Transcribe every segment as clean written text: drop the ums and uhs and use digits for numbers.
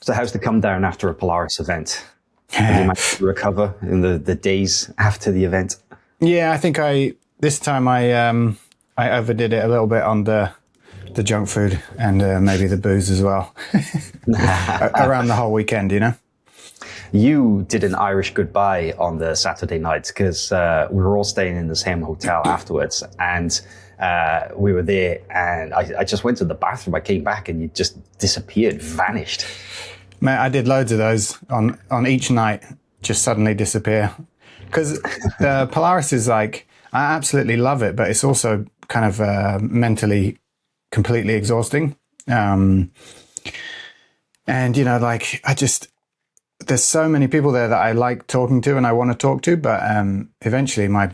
So how's the come down after a Polaris event? Have you managed to recover in the days after the event? Yeah, I think this time I overdid it a little bit on the junk food and maybe the booze as well. Around the whole weekend, you know? You did an Irish goodbye on the Saturday night because we were all staying in the same hotel afterwards, and we were there, and I just went to the bathroom. I came back and you just disappeared, vanished. Mate, I did loads of those on each night, just suddenly disappear. Because Polaris is like, I absolutely love it, but it's also kind of mentally completely exhausting. And, you know, like, there's so many people there that I like talking to and I want to talk to, but eventually my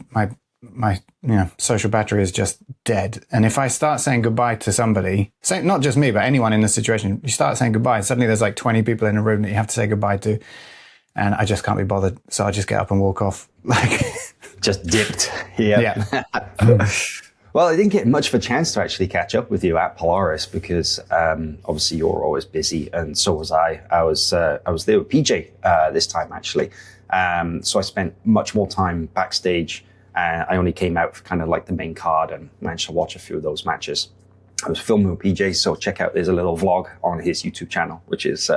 social battery is just dead. And if I start saying goodbye to somebody, not just me, but anyone in the situation, you start saying goodbye, and suddenly there's like 20 people in a room that you have to say goodbye to, and I just can't be bothered. So I just get up and walk off. Like, just dipped. Yeah. Well, I didn't get much of a chance to actually catch up with you at Polaris because obviously you're always busy, and so was I. I was there with PJ this time actually, so I spent much more time backstage. I only came out for kind of like the main card and managed to watch a few of those matches. I was filming with PJ, so check out, there's a little vlog on his YouTube channel, which is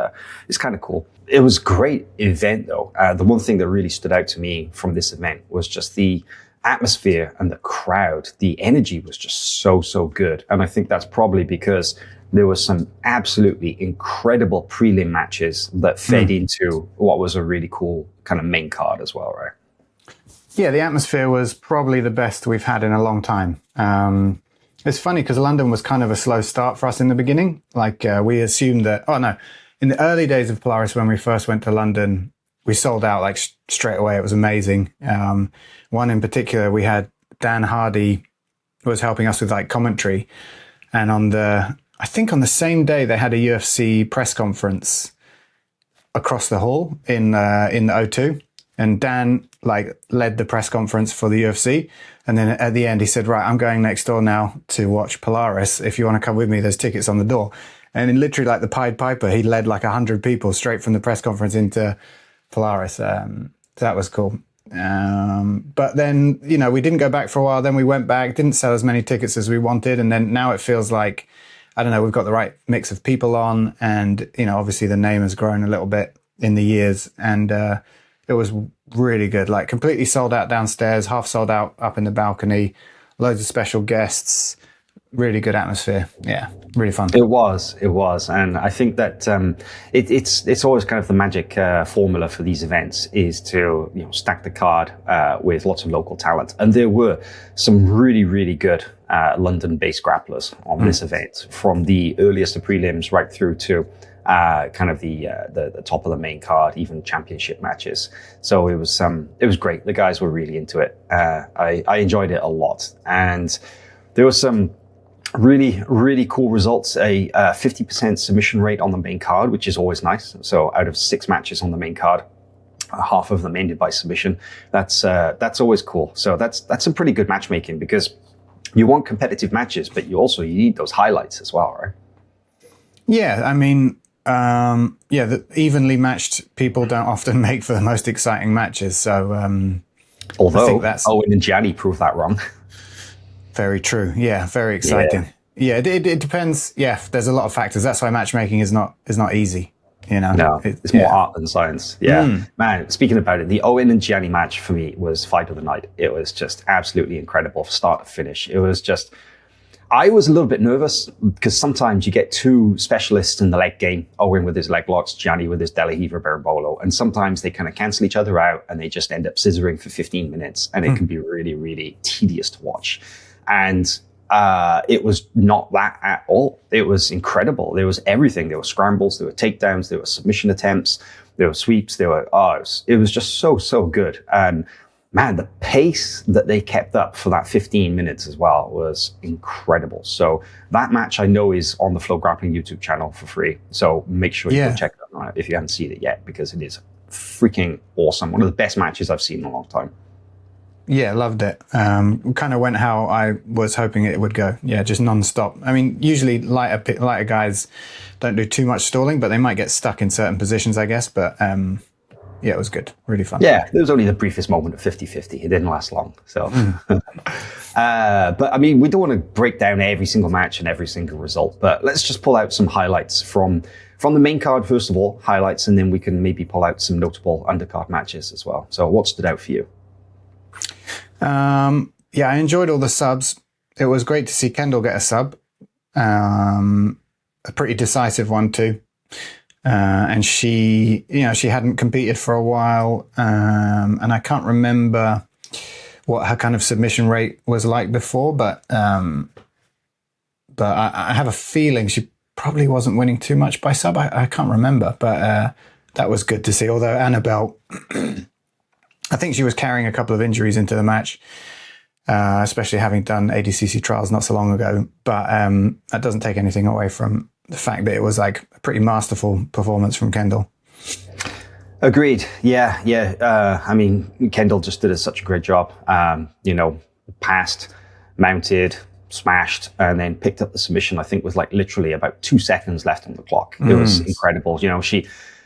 kind of cool. It was a great event though. The one thing that really stood out to me from this event was just the atmosphere and the crowd. The energy was just so good. And I think that's probably because there was some absolutely incredible prelim matches that fed into what was a really cool kind of main card as well, right? Yeah, the atmosphere was probably the best we've had in a long time. It's funny because London was kind of a slow start for us in the beginning. Like we assumed that, in the early days of Polaris, when we first went to London, we sold out like straight away. It was amazing. One in particular, we had Dan Hardy was helping us with like commentary. And I think on the same day, they had a UFC press conference across the hall in the O2. And Dan like led the press conference for the UFC. And then at the end, he said, right, I'm going next door now to watch Polaris. If you want to come with me, there's tickets on the door. And in literally like the Pied Piper, he led like 100 people straight from the press conference into Polaris. That was cool. But then, you know, we didn't go back for a while. Then we went back, didn't sell as many tickets as we wanted. And then now it feels like, I don't know, we've got the right mix of people on. And, you know, obviously the name has grown a little bit in the years. And it was really good, like completely sold out downstairs, half sold out up in the balcony, loads of special guests, really good atmosphere. Yeah, really fun. It was. And I think that it's always kind of the magic formula for these events is to, you know, stack the card with lots of local talent. And there were some really, really good London-based grapplers on this event, from the earliest of prelims right through to kind of the top of the main card, even championship matches. So it was great. The guys were really into it. I enjoyed it a lot, and there were some really, really cool results. A 50% submission rate on the main card, which is always nice. So out of 6 matches on the main card, half of them ended by submission. That's always cool. So that's some pretty good matchmaking, because you want competitive matches, but you need those highlights as well, right? Yeah, I mean, the evenly matched people don't often make for the most exciting matches. So, although I think that's Owen and Gianni proved that wrong. Very true. Yeah, very exciting. Yeah, it depends. Yeah, there's a lot of factors. That's why matchmaking is not easy. You know, no, it's more art than science. Yeah, man. Speaking about it, the Owen and Gianni match for me was fight of the night. It was just absolutely incredible, from start to finish. It was just. I was a little bit nervous because sometimes you get 2 specialists in the leg game, Owen with his leg locks, Gianni with his Delahiva Berimbolo, and sometimes they kind of cancel each other out and they just end up scissoring for 15 minutes, and it can be really, really tedious to watch. And it was not that at all. It was incredible. There was everything. There were scrambles, there were takedowns, there were submission attempts, there were sweeps, it was just so good. And man, the pace that they kept up for that 15 minutes as well was incredible. So that match I know is on the Flow Grappling YouTube channel for free. So make sure you go check that out if you haven't seen it yet, because it is freaking awesome. One of the best matches I've seen in a long time. Yeah, loved it. Kind of went how I was hoping it would go. Yeah, just non-stop. I mean, usually lighter guys don't do too much stalling, but they might get stuck in certain positions, I guess. But yeah, it was good. Really fun. Yeah, there was only the briefest moment of 50-50. It didn't last long. So, but I mean, we don't want to break down every single match and every single result, but let's just pull out some highlights from the main card, first of all, highlights, and then we can maybe pull out some notable undercard matches as well. So what stood out for you? Yeah, I enjoyed all the subs. It was great to see Kendall get a sub. A pretty decisive one too. And she hadn't competed for a while. And I can't remember what her kind of submission rate was like before, but I have a feeling she probably wasn't winning too much by sub. I can't remember, but that was good to see. Although Annabelle, I think she was carrying a couple of injuries into the match, especially having done ADCC trials not so long ago. But that doesn't take anything away from the fact that it was like a pretty masterful performance from Kendall. Agreed. Yeah. I mean, Kendall just did such a great job. Passed, mounted, smashed, and then picked up the submission, I think, with like literally about 2 seconds left on the clock. It was incredible.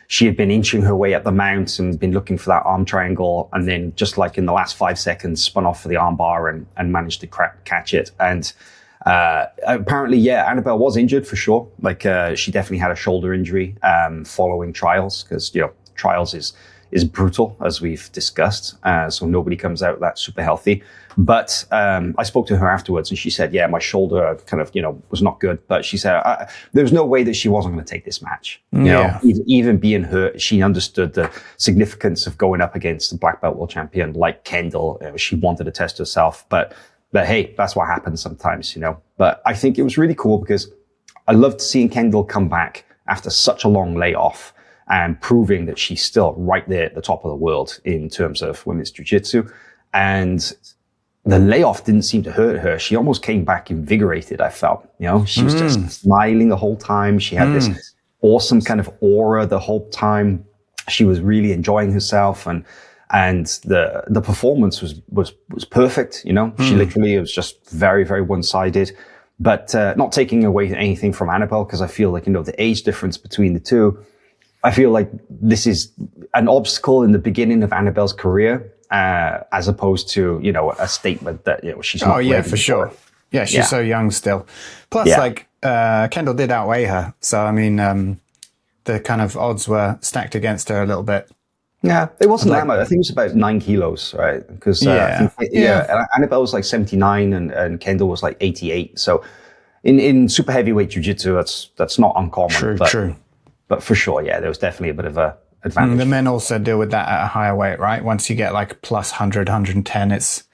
She had been inching her way up the mount and been looking for that arm triangle, and then just like in the last 5 seconds, spun off for the arm bar and managed to catch it. And apparently, yeah, Annabelle was injured for sure. Like she definitely had a shoulder injury following trials, because trials is brutal, as we've discussed. So nobody comes out that super healthy. But I spoke to her afterwards, and she said, yeah, my shoulder kind of, was not good. But she said there's no way that she wasn't going to take this match. Even being hurt, she understood the significance of going up against a black belt world champion like Kendall. She wanted to test herself. But hey, that's what happens sometimes, But I think it was really cool because I loved seeing Kendall come back after such a long layoff and proving that she's still right there at the top of the world in terms of women's jiu-jitsu. And the layoff didn't seem to hurt her. She almost came back invigorated, I felt. She was just smiling the whole time. She had this awesome kind of aura the whole time. She was really enjoying herself, and the performance was perfect. She literally, it was just very, very one-sided. But not taking away anything from Annabelle, because I feel like, the age difference between the two, I feel like this is an obstacle in the beginning of Annabelle's career, as opposed to, a statement that, she's not. Oh, yeah, for sure. Yeah, she's so young still. Plus, Kendall did outweigh her. So, I mean, the kind of odds were stacked against her a little bit. Yeah, it wasn't that much. I think it was about 9 kilos, right? Because Annabelle was like 79 and Kendall was like 88. So in super heavyweight jiu-jitsu, that's not uncommon. True. But for sure, yeah, there was definitely a bit of a advantage. The men also deal with that at a higher weight, right? Once you get like plus 100, 110, it's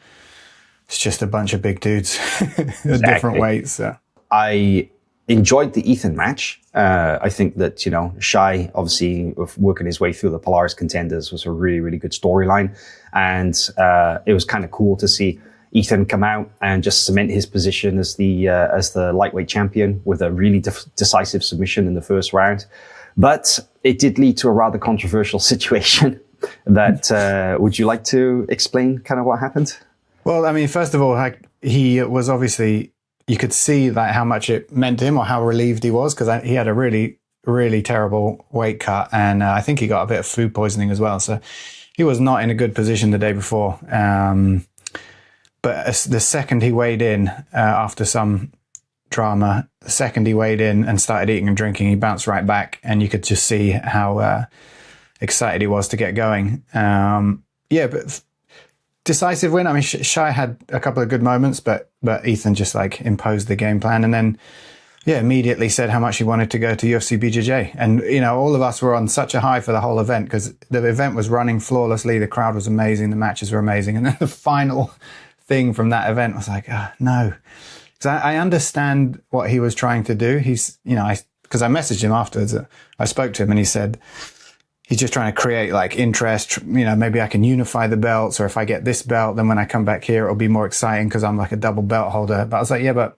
just a bunch of big dudes at different weights. So. I enjoyed the Ethan match. I think that, Shai, obviously, working his way through the Polaris contenders was a really, really good storyline. And it was kind of cool to see Ethan come out and just cement his position as the lightweight champion with a really decisive submission in the first round. But it did lead to a rather controversial situation that, would you like to explain kind of what happened? Well, I mean, first of all, he was obviously, you could see like how much it meant to him or how relieved he was, because he had a really, really terrible weight cut. And I think he got a bit of food poisoning as well. So he was not in a good position the day before. But the second he weighed in, after some drama, the second he weighed in and started eating and drinking, he bounced right back, and you could just see how excited he was to get going. But decisive win. I mean, Shai had a couple of good moments, but Ethan just like imposed the game plan, and then immediately said how much he wanted to go to UFC BJJ. And all of us were on such a high for the whole event, because the event was running flawlessly, the crowd was amazing, the matches were amazing, and then the final thing from that event was like, no. Because I understand what he was trying to do. He's, because I messaged him afterwards. I spoke to him and he said he's just trying to create like interest. Maybe I can unify the belts, or if I get this belt, then when I come back here, it'll be more exciting because I'm like a double belt holder. But I was like, yeah, but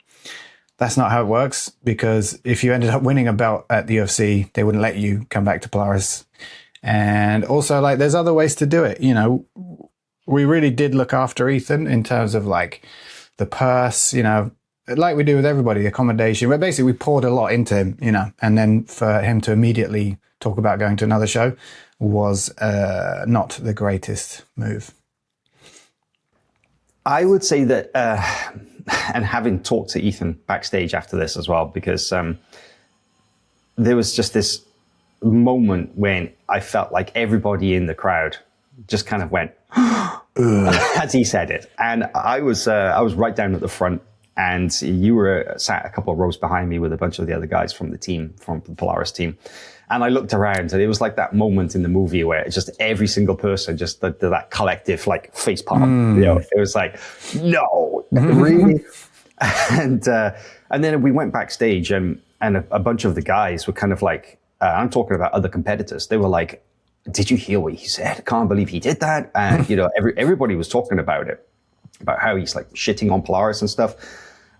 that's not how it works, because if you ended up winning a belt at the UFC, they wouldn't let you come back to Polaris. And also, like, there's other ways to do it. we really did look after Ethan in terms of like the purse, you know, like we do with everybody, accommodation. But basically, we poured a lot into him, you know, and then for him to immediately talk about going to another show was not the greatest move. I would say that, and having talked to Ethan backstage after this as well, because there was just this moment when I felt like everybody in the crowd just kind of went as he said it, and I was right down at the front, and you were sat a couple of rows behind me with a bunch of the other guys from the team, from the Polaris team. And I looked around, and it was like that moment in the movie where it's just every single person just did that collective like face palm. You know, it was like, no, really. And then we went backstage, and a bunch of the guys were kind of like, I'm talking about other competitors. They were like, "Did you hear what he said? I can't believe he did that." And you know, everybody was talking about it, about how he's like shitting on Polaris and stuff.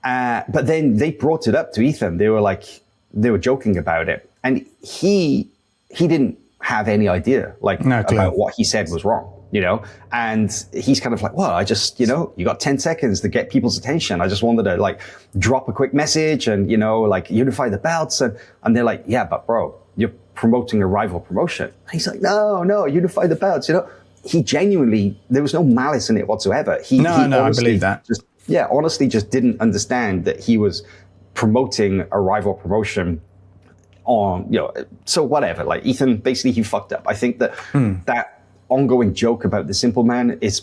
But then they brought it up to Ethan. They were joking about it. And he didn't have any idea about what he said was wrong, you know? And he's kind of like, well, I just, you know, you got 10 seconds to get people's attention. I just wanted to like drop a quick message and, you know, like unify the belts. And they're like, yeah, but bro, you're promoting a rival promotion. And he's like, no, unify the belts, you know? He genuinely, there was no malice in it whatsoever. I believe that. Honestly just didn't understand that he was promoting a rival promotion on, you know, so whatever, like Ethan, basically he fucked up. I think that that ongoing joke about the simple man it's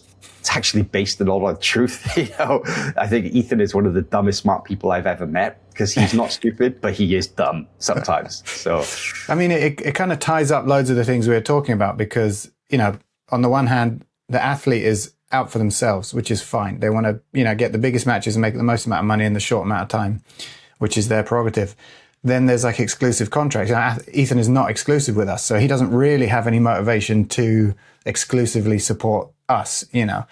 actually based in a lot of truth. You know, I think Ethan is one of the dumbest smart people I've ever met, because he's not stupid, but he is dumb sometimes. So, I mean, it kind of ties up loads of the things we were talking about, because, you know, on the one hand, the athlete is out for themselves, which is fine. They want to, you know, get the biggest matches and make the most amount of money in the short amount of time, which is their prerogative. Then there's like exclusive contracts. Now, Ethan is not exclusive with us, so he doesn't really have any motivation to exclusively support us, you know.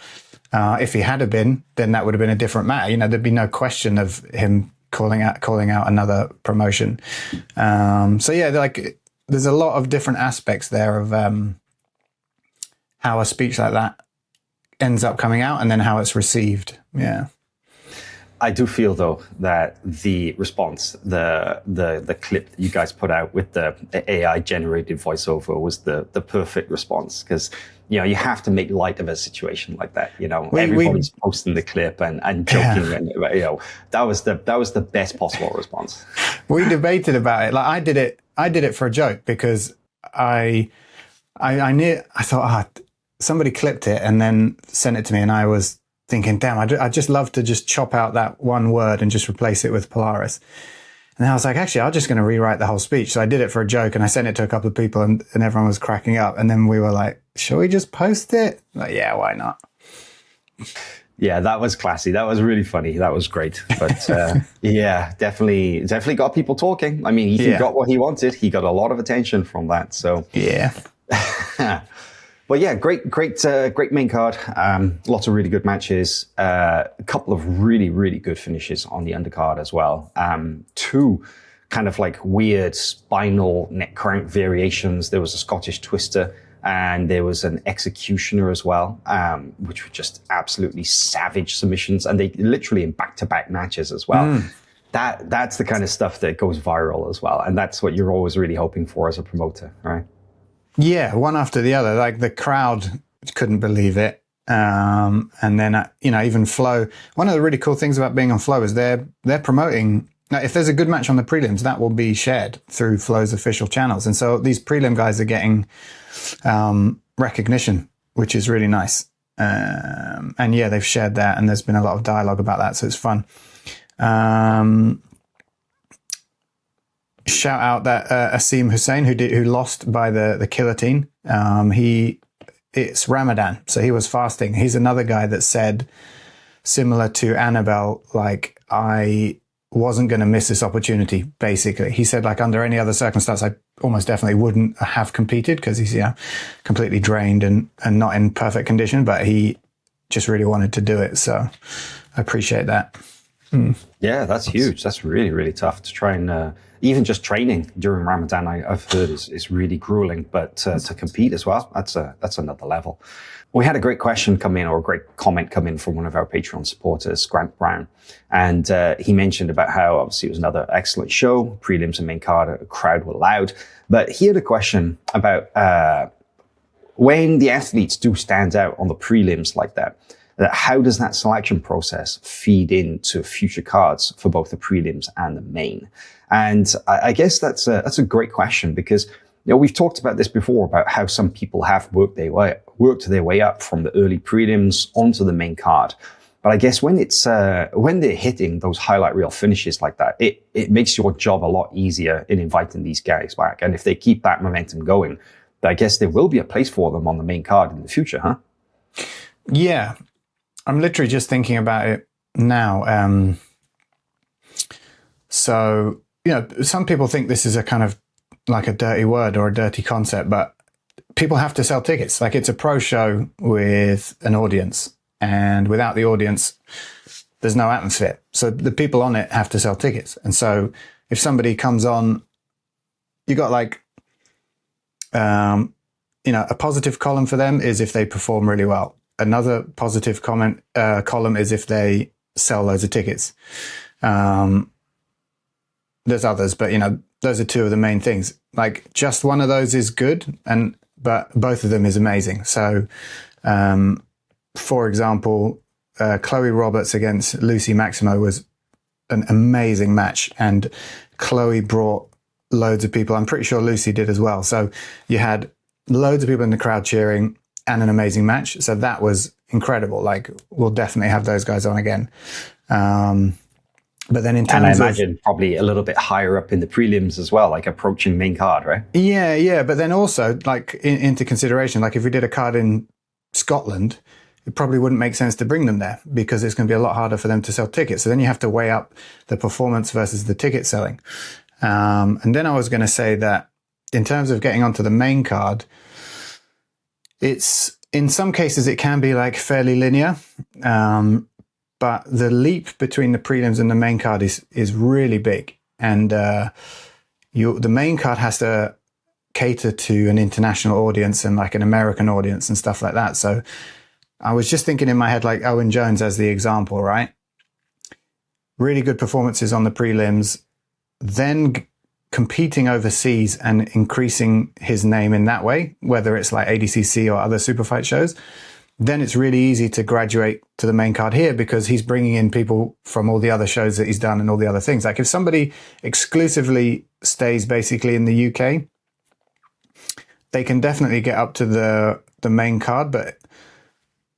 If he had been, then that would have been a different matter. You know, there'd be no question of him calling out another promotion. So yeah, like there's a lot of different aspects there of how a speech like that ends up coming out and then how it's received. Yeah. I do feel though that the response, the clip that you guys put out with the AI generated voiceover was the perfect response, because you know you have to make light of a situation like that. You know, everybody's posting the clip and joking, and you know that was the best possible response. We debated about it. Like I did it for a joke, because I thought somebody clipped it and then sent it to me, and I was thinking, damn, I'd just love to just chop out that one word and just replace it with Polaris. And I was like, actually, I'm just going to rewrite the whole speech. So I did it for a joke, and I sent it to a couple of people, and everyone was cracking up. And then we were like, shall we just post it? Like, yeah, why not? Yeah, that was classy. That was really funny. That was great. But yeah, definitely got people talking. I mean, Ethan got what he wanted. He got a lot of attention from that. So yeah. But yeah, great main card. Lots of really good matches. A couple of really, really good finishes on the undercard as well. Two kind of like weird spinal neck crank variations. There was a Scottish twister, and there was an executioner as well, which were just absolutely savage submissions, and they literally in back-to-back matches as well. That's the kind of stuff that goes viral as well, and that's what you're always really hoping for as a promoter, right? Yeah, one after the other. Like the crowd couldn't believe it. And then, you know, even Flow. One of the really cool things about being on Flow is they're promoting. Now, if there's a good match on the prelims, that will be shared through Flow's official channels. And so these prelim guys are getting recognition, which is really nice. And yeah, they've shared that, and there's been a lot of dialogue about that. So it's fun. Shout out that Asim Hussein, who lost by the guillotine. It's Ramadan, so he was fasting. He's another guy that said, similar to Annabelle, like, I wasn't going to miss this opportunity, basically. He said, like, under any other circumstance, I almost definitely wouldn't have competed, because he's completely drained and not in perfect condition, but he just really wanted to do it. So I appreciate that. Yeah, that's huge. That's really, really tough to try and even just training during Ramadan, I've heard is really grueling, but to compete as well, that's another level. We had a great question come in, or a great comment come in from one of our Patreon supporters, Grant Brown. And he mentioned about how obviously it was another excellent show, prelims and main card, a crowd were loud. But he had a question about when the athletes do stand out on the prelims like that, how does that selection process feed into future cards for both the prelims and the main? And I guess that's a great question, because we've talked about this before, about how some people have worked their way up from the early prelims onto the main card. But I guess when they're hitting those highlight reel finishes like that, it makes your job a lot easier in inviting these guys back. And if they keep that momentum going, I guess there will be a place for them on the main card in the future, huh? Yeah. I'm literally just thinking about it now. So, some people think this is a kind of like a dirty word or a dirty concept, but people have to sell tickets. Like, it's a pro show with an audience, and without the audience, there's no atmosphere. So the people on it have to sell tickets. And so if somebody comes on, you got like, a positive column for them is if they perform really well. Another positive column is if they sell loads of tickets. There's others, but those are two of the main things. Like, just one of those is good, but both of them is amazing. So, for example, Chloe Roberts against Lucy Maximo was an amazing match, and Chloe brought loads of people. I'm pretty sure Lucy did as well. So you had loads of people in the crowd cheering and an amazing match. So that was incredible. Like, we'll definitely have those guys on again. But then in terms and I imagine probably a little bit higher up in the prelims as well, like approaching main card, right? Yeah. But then also, like, into consideration, like if we did a card in Scotland, it probably wouldn't make sense to bring them there because it's going to be a lot harder for them to sell tickets. So then you have to weigh up the performance versus the ticket selling. And then I was going to say that in terms of getting onto the main card, it's, in some cases it can be like fairly linear. But the leap between the prelims and the main card is really big. And the main card has to cater to an international audience and like an American audience and stuff like that. So I was just thinking in my head, like Owen Jones as the example, right? Really good performances on the prelims, then competing overseas and increasing his name in that way, whether it's like ADCC or other super fight shows. Then it's really easy to graduate to the main card here because he's bringing in people from all the other shows that he's done and all the other things. Like if somebody exclusively stays basically in the UK, they can definitely get up to the main card, but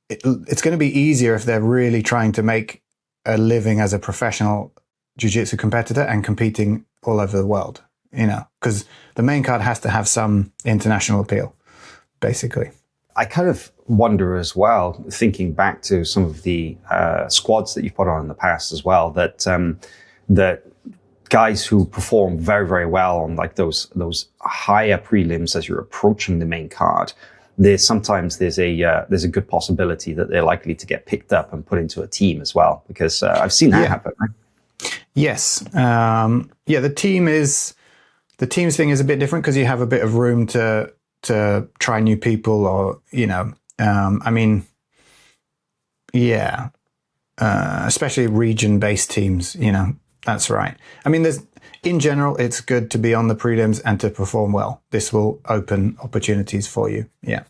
it's going to be easier if they're really trying to make a living as a professional jiu-jitsu competitor and competing all over the world, because the main card has to have some international appeal, basically. I kind of wonder as well, thinking back to some of the squads that you've put on in the past as well, that that guys who perform very, very well on like those higher prelims as you're approaching the main card, there's a good possibility that they're likely to get picked up and put into a team as well, because I've seen that happen. Right? Yes, the teams thing is a bit different because you have a bit of room to try new people, or especially region-based teams. That's right. I mean, in general, it's good to be on the prelims and to perform well. This will open opportunities for you. Yeah.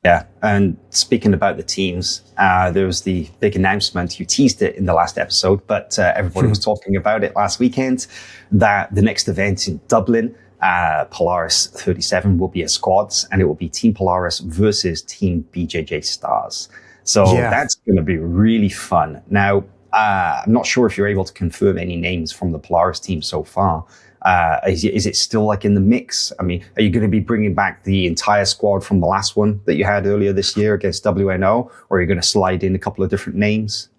Yeah. And speaking about the teams, there was the big announcement. You teased it in the last episode, but everybody was talking about it last weekend, that the next event in Dublin, Polaris 37, will be a squads, and it will be Team Polaris versus Team BJJ Stars. So that's going to be really fun. Now, I'm not sure if you're able to confirm any names from the Polaris team so far. Is it still like in the mix? I mean, are you going to be bringing back the entire squad from the last one that you had earlier this year against WNO, or are you going to slide in a couple of different names?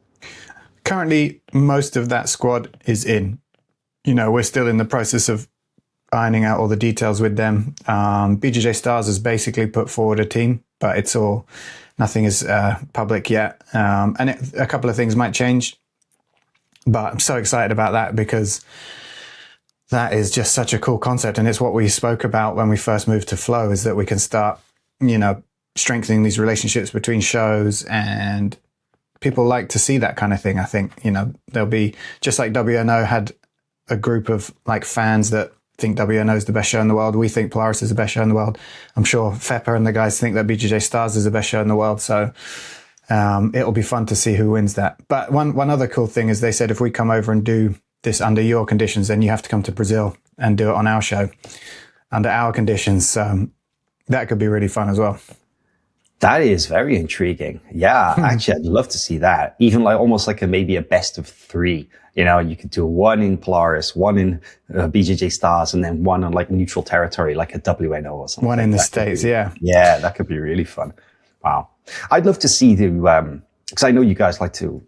Currently, most of that squad is in. We're still in the process of ironing out all the details with them. BJJ Stars has basically put forward a team, but nothing is public yet. And a couple of things might change, but I'm so excited about that because that is just such a cool concept. And it's what we spoke about when we first moved to Flow, is that we can start, strengthening these relationships between shows, and people like to see that kind of thing. I think, there'll be, just like WNO had a group of like fans that think WNO is the best show in the world. We think Polaris is the best show in the world. I'm sure Fepper and the guys think that BJJ Stars is the best show in the world. So it'll be fun to see who wins that. But one other cool thing is they said if we come over and do this under your conditions, then you have to come to Brazil and do it on our show under our conditions. So that could be really fun as well. That is very intriguing. Yeah, actually, I'd love to see that. Even like almost like maybe a best of three. You could do one in Polaris, one in BJJ Stars, and then one on like neutral territory, like a WNO or something. One in the States, yeah. Yeah, that could be really fun. Wow. I'd love to see because I know you guys like to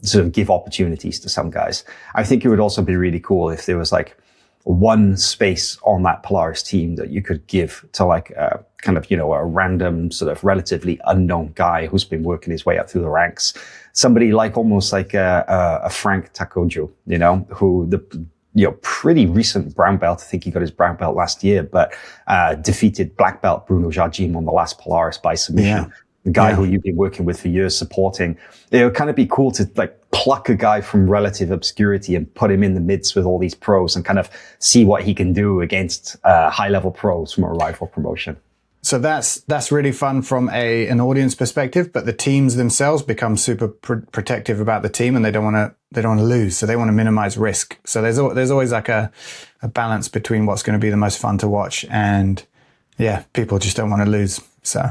sort of give opportunities to some guys. I think it would also be really cool if there was like one space on that Polaris team that you could give to like a random sort of relatively unknown guy who's been working his way up through the ranks. Somebody like almost like a Frank Takojo, who pretty recent brown belt. I think he got his brown belt last year, but defeated black belt Bruno Jardim on the last Polaris by submission. Yeah. The guy who you've been working with for years, supporting. It would kind of be cool to like pluck a guy from relative obscurity and put him in the midst with all these pros and kind of see what he can do against high level pros from a rival promotion. So that's really fun from an audience perspective, but the teams themselves become super protective about the team, and they don't want to lose, so they want to minimize risk. So there's always like a balance between what's going to be the most fun to watch, and people just don't want to lose. So,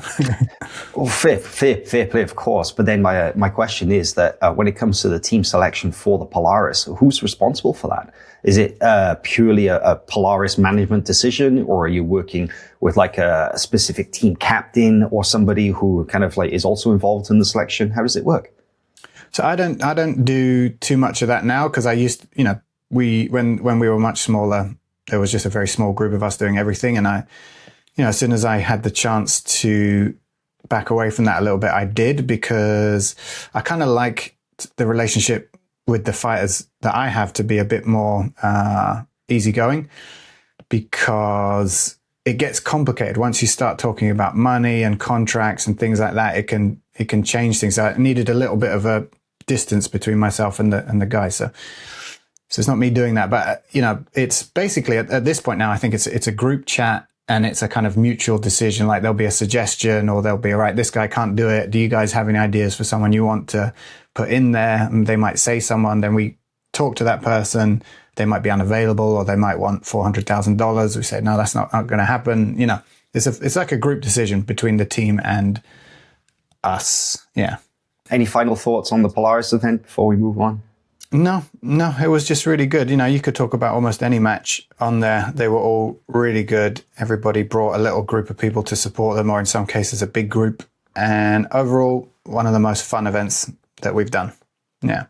well, fair play, of course. But then my question is that when it comes to the team selection for the Polaris, who's responsible for that? Is it purely a Polaris management decision, or are you working with like a specific team captain or somebody who kind of like is also involved in the selection? How does it work? So I don't do too much of that now, because I used, when we were much smaller, there was just a very small group of us doing everything, and as soon as I had the chance to back away from that a little bit, I did, because I kind of like the relationship with the fighters that I have to be a bit more easygoing, because it gets complicated once you start talking about money and contracts and things like that. It can change things. So I needed a little bit of a distance between myself and the guy. So it's not me doing that, but it's basically at this point now, I think it's a group chat. And it's a kind of mutual decision. Like there'll be a suggestion, or there'll be, all right, this guy can't do it. Do you guys have any ideas for someone you want to put in there? And they might say someone, then we talk to that person. They might be unavailable, or they might want $400,000. We say, no, that's not going to happen. It's like a group decision between the team and us. Yeah. Any final thoughts on the Polaris event before we move on? No, it was just really good. You could talk about almost any match on there. They were all really good. Everybody brought a little group of people to support them, or in some cases a big group. And overall, one of the most fun events that we've done. Yeah.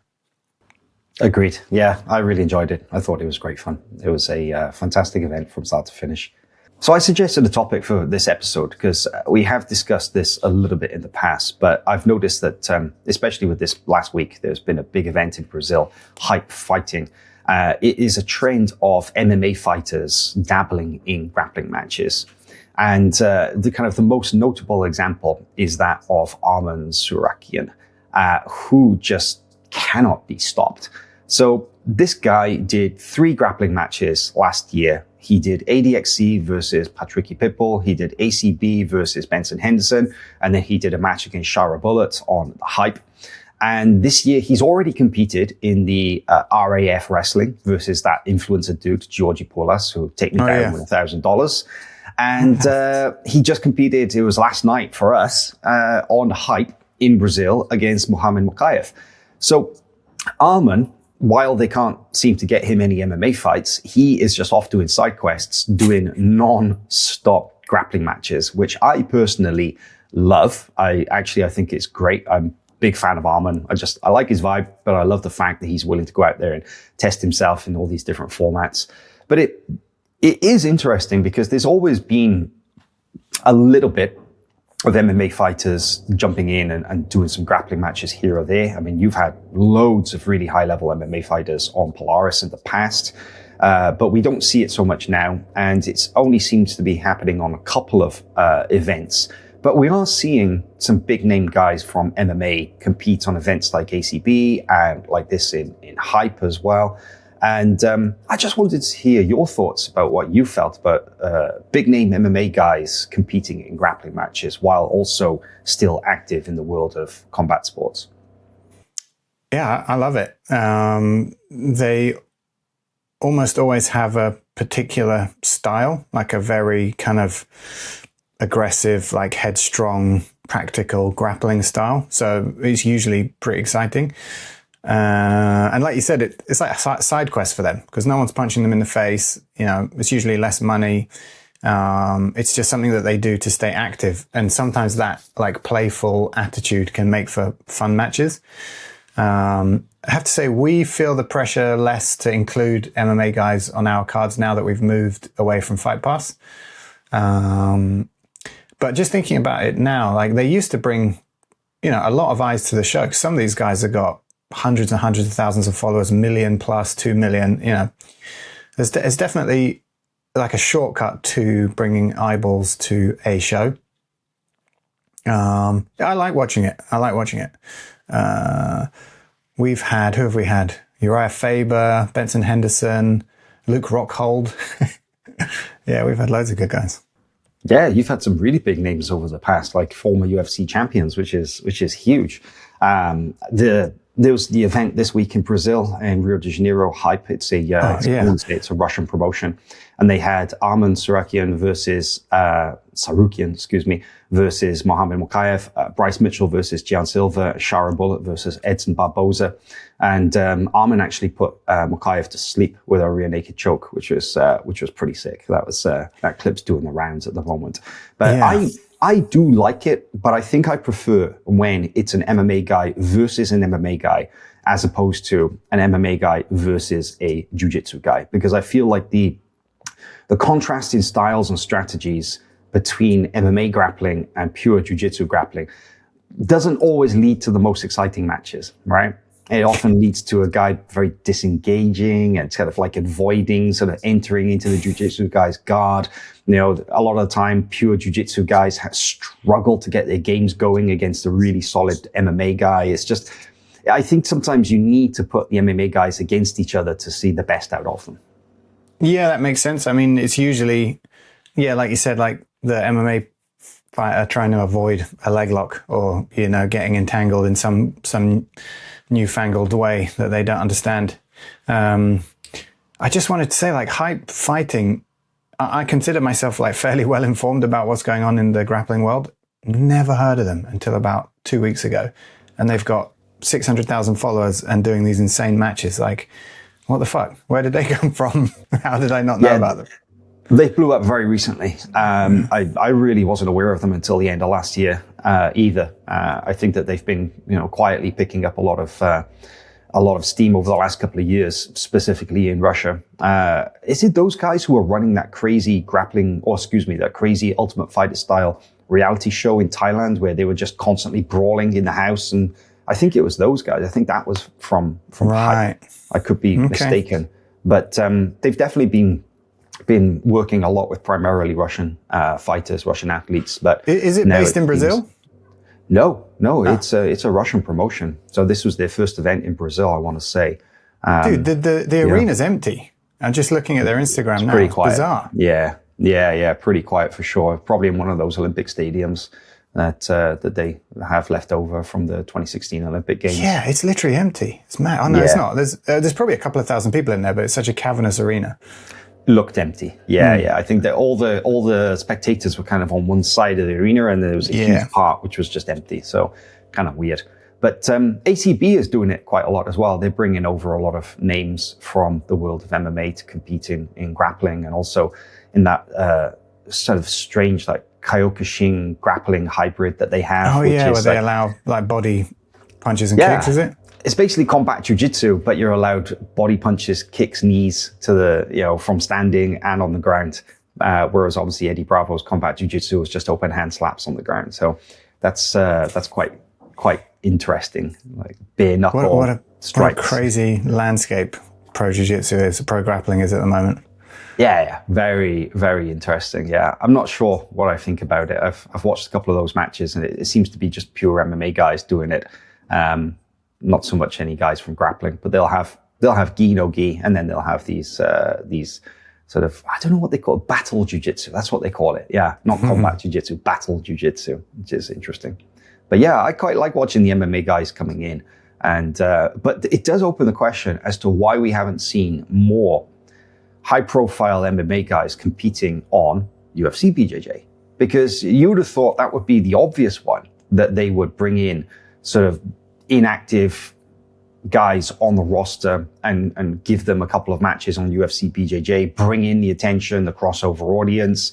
Agreed. Yeah, I really enjoyed it. I thought it was great fun. It was a fantastic event from start to finish. So I suggested a topic for this episode because we have discussed this a little bit in the past, but I've noticed that, especially with this last week, there's been a big event in Brazil, Hype Fighting. It is a trend of MMA fighters dabbling in grappling matches. And the most notable example is that of Arman Tsarukyan, who just cannot be stopped. So this guy did 3 grappling matches last year. He did ADXC versus Patricky Pitbull. He did ACB versus Benson Henderson. And then he did a match against Shara Bullet on the Hype. And this year, he's already competed in the RAF wrestling versus that influencer dude, Georgie Poulas, who take me down with $1,000. And he just competed, it was last night for us, on Hype in Brazil against Mohamed Mokaev. So Arman, while they can't seem to get him any MMA fights, he is just off doing sidequests, doing non-stop grappling matches, which I personally love. I think it's great. I'm a big fan of Arman. I like his vibe, but I love the fact that he's willing to go out there and test himself in all these different formats. But it is interesting because there's always been a little bit of MMA fighters jumping in and doing some grappling matches here or there. I mean, you've had loads of really high-level MMA fighters on Polaris in the past. But we don't see it so much now, and it only seems to be happening on a couple of events. But we are seeing some big name guys from MMA compete on events like ACB and like this in Hype as well. And I just wanted to hear your thoughts about what you felt about big name MMA guys competing in grappling matches while also still active in the world of combat sports. Yeah, I love it. They almost always have a particular style, like a very kind of aggressive, like headstrong, practical grappling style. So it's usually pretty exciting. And like you said, it's like a side quest for them because no one's punching them in the face. You know, it's usually less money. It's just something that they do to stay active. And sometimes that like playful attitude can make for fun matches. I have to say, we feel the pressure less to include MMA guys on our cards now that we've moved away from Fight Pass. But just thinking about it now, like they used to bring, you know, a lot of eyes to the show. Some of these guys have got hundreds and hundreds of thousands of followers, 1 million plus, 2 million, you know. There's definitely like a shortcut to bringing eyeballs to a show. I like watching it. We've had, who have we had? Uriah Faber, Benson Henderson, Luke Rockhold. Yeah, we've had loads of good guys. Yeah, you've had some really big names over the past, like former UFC champions, which is huge. There was the event this week in Brazil, in Rio de Janeiro, Hype. It's a Russian promotion. And they had Arman Tsarukyan versus Mohamed Mokaev, Bryce Mitchell versus Gian Silva, Shara Bullet versus Edson Barboza. And Arman actually put Mokaev to sleep with a rear naked choke, which was pretty sick. That clip's doing the rounds at the moment. But yeah. I do like it, but I think I prefer when it's an MMA guy versus an MMA guy as opposed to an MMA guy versus a jiu-jitsu guy, because I feel like the contrast in styles and strategies between MMA grappling and pure jiu-jitsu grappling doesn't always lead to the most exciting matches, right? It often leads to a guy very disengaging and kind of like avoiding, sort of entering into the jiu-jitsu guy's guard. You know, a lot of the time, pure jiu-jitsu guys struggle to get their games going against a really solid MMA guy. It's just, I think sometimes you need to put the MMA guys against each other to see the best out of them. Yeah, that makes sense. I mean, it's usually, yeah, like you said, like the MMA fighter trying to avoid a leg lock or, you know, getting entangled in some newfangled way that they don't understand. I just wanted to say, like, Hype fighting, I consider myself like fairly well informed about what's going on in the grappling world. Never heard of them until about 2 weeks ago. And they've got 600,000 followers and doing these insane matches. Like, what the fuck? Where did they come from? How did I not know about them? They blew up very recently. I really wasn't aware of them until the end of last year either. I think that they've been, you know, quietly picking up a lot of steam over the last couple of years, specifically in Russia. Is it those guys who are running that crazy that crazy Ultimate Fighter style reality show in Thailand where they were just constantly brawling in the house? And I think it was those guys. I think that was from right. Hype. I could be mistaken, but they've definitely been working a lot with primarily Russian fighters, Russian athletes. But is it based in Brazil? No, it's a Russian promotion. So this was their first event in Brazil, I want to say. Dude, the arena's empty. I'm just looking at their Instagram now. Pretty it's quiet. Bizarre. Yeah, pretty quiet for sure. Probably in one of those Olympic stadiums that they have left over from the 2016 Olympic Games. Yeah, it's literally empty. It's mad. Oh no, it's not. There's probably a couple of thousand people in there, but it's such a cavernous arena. Looked empty. Yeah. I think that all the spectators were kind of on one side of the arena, and there was a huge part which was just empty. So kind of weird. But ACB is doing it quite a lot as well. They're bringing over a lot of names from the world of MMA to compete in grappling, and also in that sort of strange like Kyokushin grappling hybrid that they have. Oh yeah, where they allow like body punches and kicks, is it? It's basically combat jiu-jitsu, but you're allowed body punches, kicks, knees to the, from standing and on the ground. Whereas obviously Eddie Bravo's combat jiu-jitsu was just open hand slaps on the ground. So that's quite interesting. Like bare knuckle what a strikes. crazy landscape. pro jiu-jitsu is, pro grappling is at the moment. Yeah, very, very interesting. Yeah, I'm not sure what I think about it. I've watched a couple of those matches, and it seems to be just pure MMA guys doing it. Not so much any guys from grappling, but they'll have gi no gi, and then they'll have these sort of, I don't know what they call it, battle jiu-jitsu. That's what they call it. Yeah, not combat jiu-jitsu, battle jiu-jitsu, which is interesting. But yeah, I quite like watching the MMA guys coming in, and but it does open the question as to why we haven't seen more high-profile MMA guys competing on UFC BJJ, because you would have thought that would be the obvious one, that they would bring in sort of inactive guys on the roster and give them a couple of matches on UFC BJJ, bring in the attention, the crossover audience,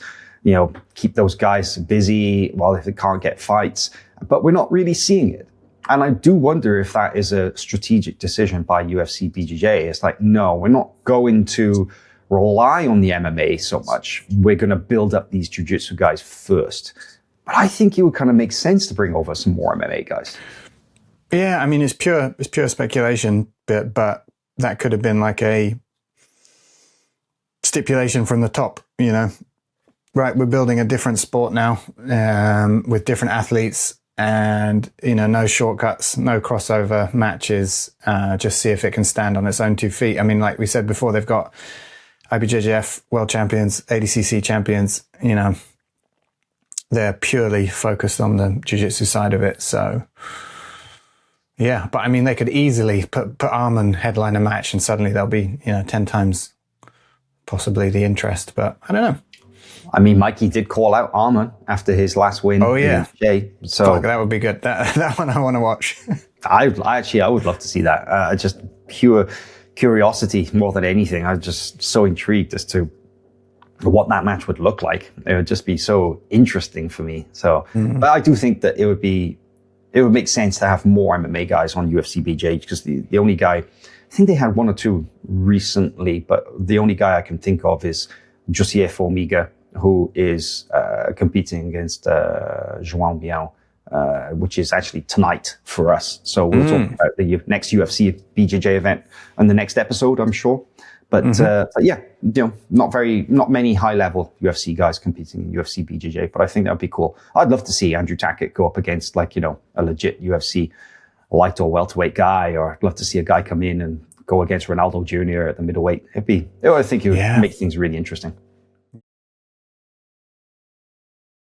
keep those guys busy while if they can't get fights. But we're not really seeing it. And I do wonder if that is a strategic decision by UFC BJJ. It's like, no, we're not going to rely on the MMA so much. We're going to build up these jiu-jitsu guys first. But I think it would kind of make sense to bring over some more MMA guys. Yeah, I mean, it's pure speculation, but that could have been like a stipulation from the top, Right, we're building a different sport now with different athletes, and no shortcuts, no crossover matches. Just see if it can stand on its own 2 feet. I mean, like we said before, they've got IBJJF world champions, ADCC champions. They're purely focused on the jiu-jitsu side of it. So yeah, but I mean, they could easily put Arman headline a match, and suddenly there'll be 10 times possibly the interest. But I don't know. I mean, Mikey did call out Arman after his last win. Oh yeah, so fuck, that would be good. That one I want to watch. I would love to see that. Just pure curiosity more than anything. I'm just so intrigued as to what that match would look like. It would just be so interesting for me. So, but I do think that it would make sense to have more MMA guys on UFC BJ, because the only guy, I think they had one or two recently, but the only guy I can think of is Joseph Omiga, who is competing against João Bião, which is actually tonight for us. So we'll talk about the next UFC BJJ event on the next episode, I'm sure. But yeah, not many high-level UFC guys competing in UFC BJJ, but I think that would be cool. I'd love to see Andrew Tackett go up against a legit UFC light or welterweight guy, or I'd love to see a guy come in and go against Ronaldo Jr. at the middleweight. I think it would make things really interesting.